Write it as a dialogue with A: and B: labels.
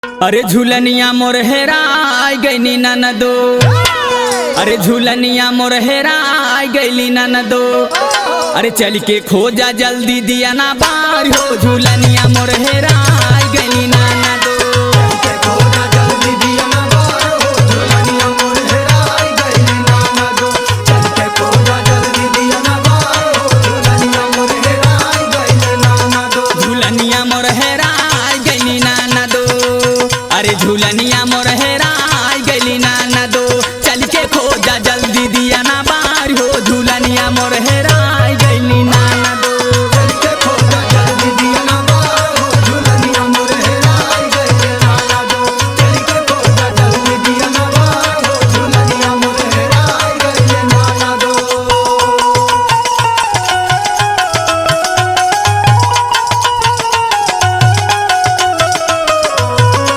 A: अरे झूलनिया मोर हेराय गईनी ननदो, अरे झूलनिया मोर हेराय गईली ननदो। अरे चल के खोजा जल्दी दिया ना बार हो, झूलनिया मोर हेराय गईली ननदो। झूलनिया मोर हेराय गईली ननदो, अरे झूलनिया मोर